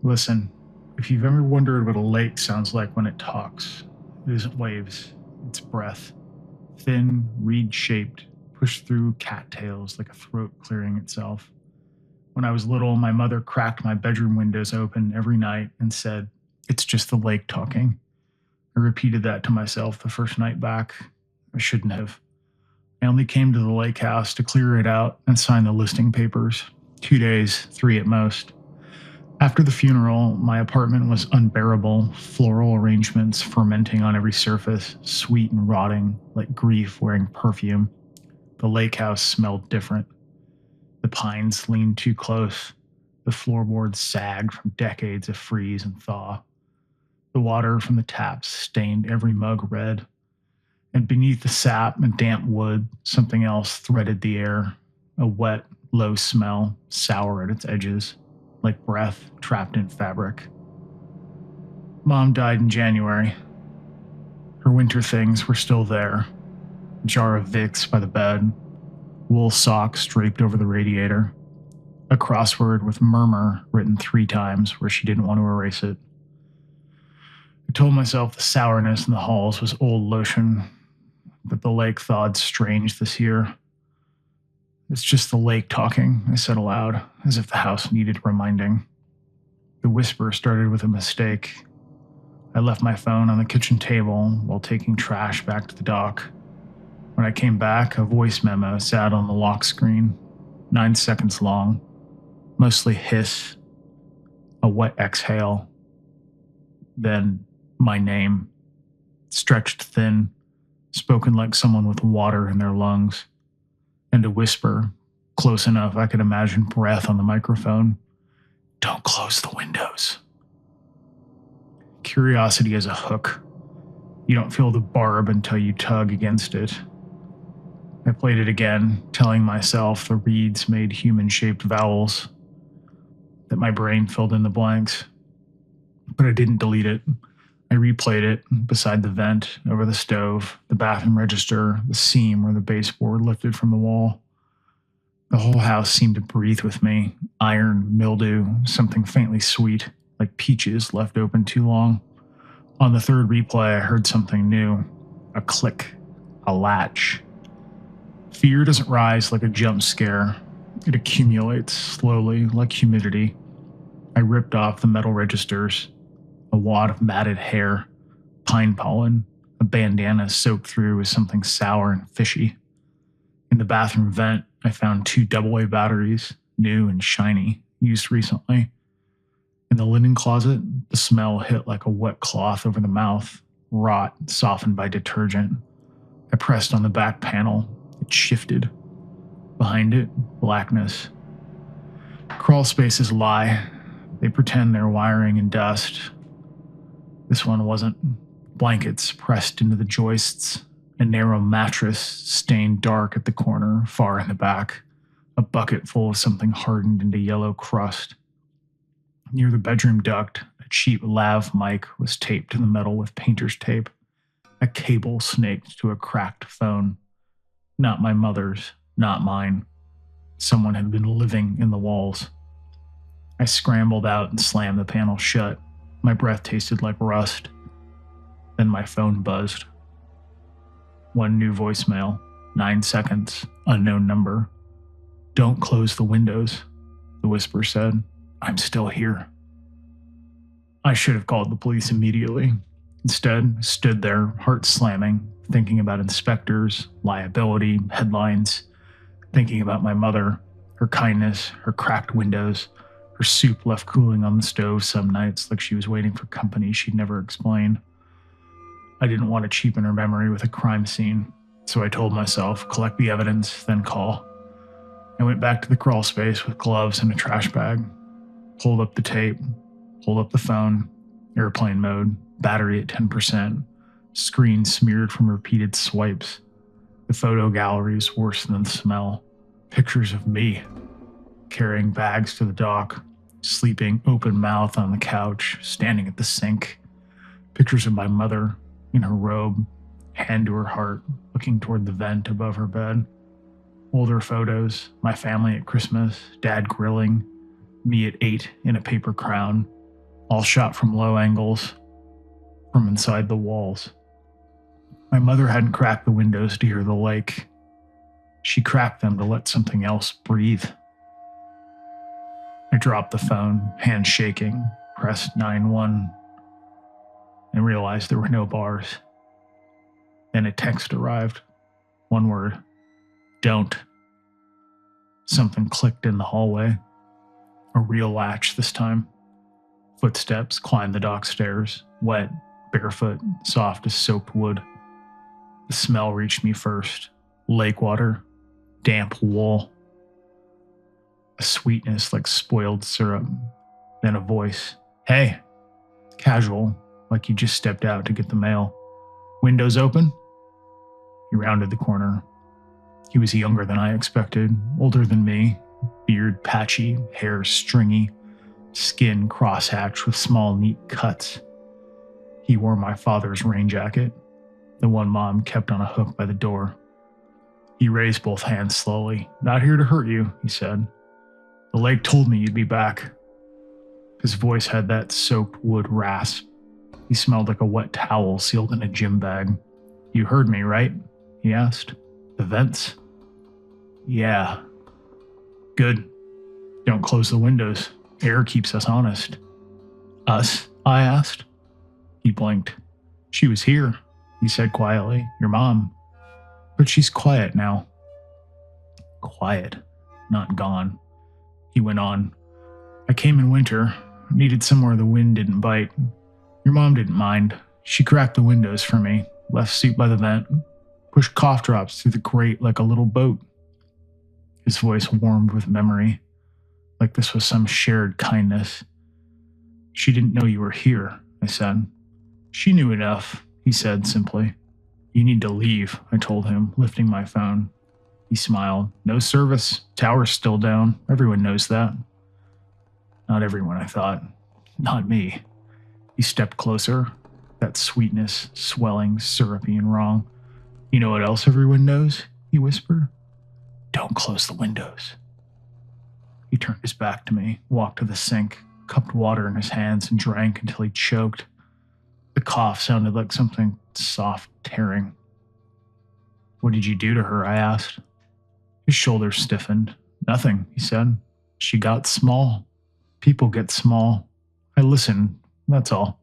Listen, if you've ever wondered what a lake sounds like when it talks, it isn't waves, it's breath. Thin, reed shaped, pushed through cattails like a throat clearing itself. When I was little, my mother cracked my bedroom windows open every night and said, "It's just the lake talking." I repeated that to myself the first night back. I shouldn't have. I only came to the lake house to clear it out and sign the listing papers. 2 days, three at most. After the funeral, my apartment was unbearable, floral arrangements fermenting on every surface, sweet and rotting, like grief wearing perfume. The lake house smelled different. The pines leaned too close. The floorboards sagged from decades of freeze and thaw. The water from the taps stained every mug red. And beneath the sap and damp wood, something else threaded the air, a wet, low smell, sour at its edges, like breath trapped in fabric. Mom died in January. Her winter things were still there. A jar of Vicks by the bed, wool socks draped over the radiator, a crossword with murmur written 3 times where she didn't want to erase it. I told myself the sourness in the halls was old lotion, that the lake thawed strange this year. "It's just the lake talking," I said aloud, as if the house needed reminding. The whisper started with a mistake. I left my phone on the kitchen table while taking trash back to the dock. When I came back, a voice memo sat on the lock screen, 9 seconds long, mostly hiss, a wet exhale, then my name, stretched thin, spoken like someone with water in their lungs, and a whisper, close enough I could imagine breath on the microphone. "Don't close the windows." Curiosity is a hook. You don't feel the barb until you tug against it. I played it again, telling myself the reeds made human-shaped vowels, that my brain filled in the blanks. But I didn't delete it. I replayed it beside the vent, over the stove, the bathroom register, the seam where the baseboard lifted from the wall. The whole house seemed to breathe with me, iron, mildew, something faintly sweet, like peaches left open too long. On the third replay, I heard something new, a click, a latch. Fear doesn't rise like a jump scare. It accumulates slowly, like humidity. I ripped off the metal registers, a wad of matted hair, pine pollen, a bandana soaked through with something sour and fishy. In the bathroom vent, I found 2 AA batteries, new and shiny, used recently. In the linen closet, the smell hit like a wet cloth over the mouth, rot softened by detergent. I pressed on the back panel. It shifted. Behind it, blackness. Crawl spaces lie. They pretend they're wiring in dust. This one wasn't. Blankets pressed into the joists, a narrow mattress stained dark at the corner, far in the back, a bucket full of something hardened into yellow crust. Near the bedroom duct, a cheap lav mic was taped to the metal with painter's tape. A cable snaked to a cracked phone. Not my mother's, not mine. Someone had been living in the walls. I scrambled out and slammed the panel shut. My breath tasted like rust. Then my phone buzzed. One new voicemail, 9 seconds, unknown number. "Don't close the windows," the whisper said. "I'm still here." I should have called the police immediately. Instead, I stood there, heart slamming, thinking about inspectors, liability, headlines, thinking about my mother, her kindness, her cracked windows, her soup left cooling on the stove some nights like she was waiting for company she'd never explain. I didn't want to cheapen her memory with a crime scene, so I told myself, collect the evidence, then call. I went back to the crawl space with gloves and a trash bag, pulled up the tape, pulled up the phone, airplane mode, battery at 10%, screen smeared from repeated swipes. The photo galleries worse than the smell. Pictures of me, carrying bags to the dock, sleeping open mouth on the couch, standing at the sink. Pictures of my mother, in her robe, hand to her heart, looking toward the vent above her bed. Older photos, my family at Christmas, Dad grilling, me at 8 in a paper crown, all shot from low angles, from inside the walls. My mother hadn't cracked the windows to hear the lake. She cracked them to let something else breathe. I dropped the phone, hands shaking, pressed 9-1, and realized there were no bars. Then a text arrived. One word. Don't. Something clicked in the hallway. A real latch this time. Footsteps climbed the dock stairs, wet, barefoot, soft as soaked wood. The smell reached me first. Lake water, damp wool. A sweetness like spoiled syrup. Then a voice. Hey. Casual, like you just stepped out to get the mail. Windows open? He rounded the corner. He was younger than I expected, older than me, beard patchy, hair stringy, skin crosshatched with small, neat cuts. He wore my father's rain jacket, the one Mom kept on a hook by the door. He raised both hands slowly. Not here to hurt you, he said. The lake told me you'd be back. His voice had that soaked wood rasp. He smelled like a wet towel sealed in a gym bag. You heard me, right? He asked. The vents? Yeah. Good. Don't close the windows. Air keeps us honest. Us? I asked. He blinked. She was here, he said quietly. Your mom. But she's quiet now. Quiet, not gone. He went on. I came in winter, needed somewhere the wind didn't bite. Your mom didn't mind. She cracked the windows for me, left seat by the vent, pushed cough drops through the grate like a little boat. His voice warmed with memory, like this was some shared kindness. She didn't know you were here, I said. She knew enough, he said simply. You need to leave, I told him, lifting my phone. He smiled. No service. Tower's still down. Everyone knows that. Not everyone, I thought. Not me. He stepped closer. That sweetness, swelling, syrupy and wrong. You know what else everyone knows? He whispered. Don't close the windows. He turned his back to me, walked to the sink, cupped water in his hands and drank until he choked. The cough sounded like something soft tearing. What did you do to her? I asked. His shoulders stiffened. Nothing, he said. She got small. People get small. I listened, that's all.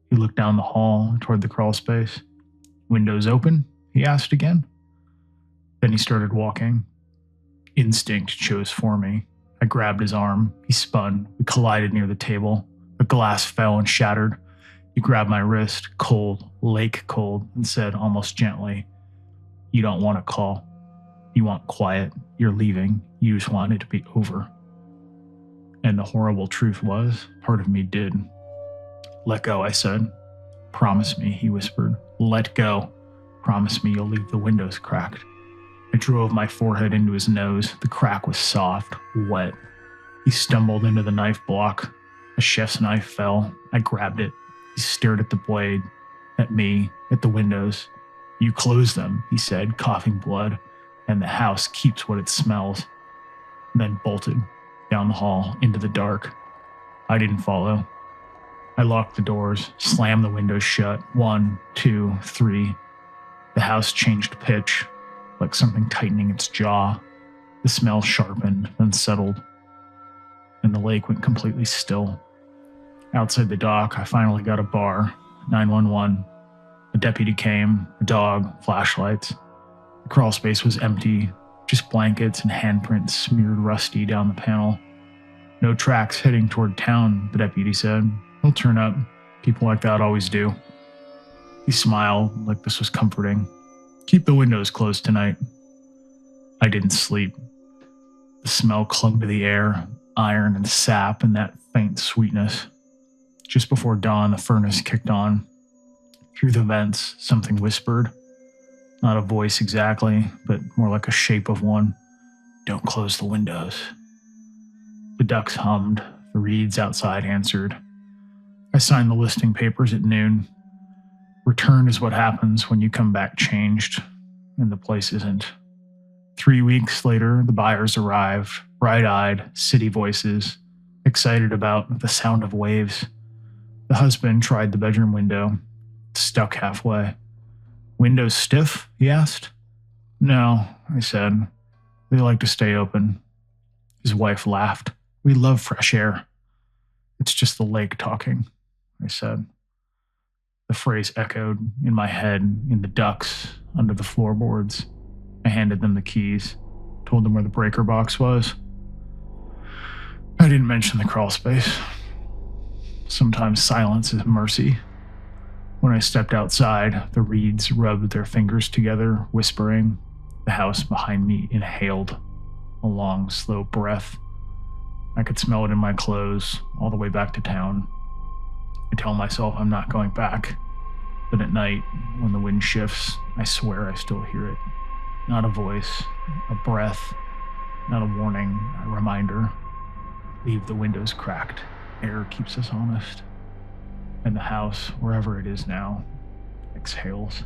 He looked down the hall toward the crawl space. Windows open? He asked again. Then he started walking. Instinct chose for me. I grabbed his arm. He spun. We collided near the table. The glass fell and shattered. He grabbed my wrist, cold, lake cold, and said almost gently, You don't want a call. You want quiet. You're leaving. You just want it to be over. And the horrible truth was, part of me did. Let go, I said. Promise me, he whispered. Let go. Promise me you'll leave the windows cracked. I drove my forehead into his nose. The crack was soft, wet. He stumbled into the knife block. A chef's knife fell. I grabbed it. He stared at the blade, at me, at the windows. You close them, he said, coughing blood, and the house keeps what it smells. Then bolted down the hall into the dark. I didn't follow. I locked the doors, slammed the windows shut. 1, 2, 3. The house changed pitch, like something tightening its jaw. The smell sharpened, then settled, and the lake went completely still. Outside the dock, I finally got a bar. 911. A deputy came, a dog, flashlights. The crawl space was empty, just blankets and handprints smeared rusty down the panel. No tracks heading toward town, the deputy said. He'll turn up. People like that always do. He smiled, like this was comforting. Keep the windows closed tonight. I didn't sleep. The smell clung to the air, iron and sap and that faint sweetness. Just before dawn, the furnace kicked on. Through the vents, something whispered. Not a voice exactly, but more like a shape of one. Don't close the windows. The ducks hummed. The reeds outside answered. I signed the listing papers at noon. Return is what happens when you come back changed, and the place isn't. 3 weeks later, the buyers arrived, bright-eyed, city voices. I excited about the sound of waves. The husband tried the bedroom window, stuck halfway. Window stiff? He asked. No, I said. They like to stay open. His wife laughed. We love fresh air. It's just the lake talking, I said. The phrase echoed in my head in the ducks under the floorboards. I handed them the keys, told them where the breaker box was. I didn't mention the crawl space. Sometimes silence is mercy. When I stepped outside, the reeds rubbed their fingers together, whispering. The house behind me inhaled a long, slow breath. I could smell it in my clothes all the way back to town. I tell myself I'm not going back, but at night, when the wind shifts, I swear I still hear it. Not a voice, a breath, not a warning, a reminder. Leave the windows cracked. Air keeps us honest. And the house, wherever it is now, exhales.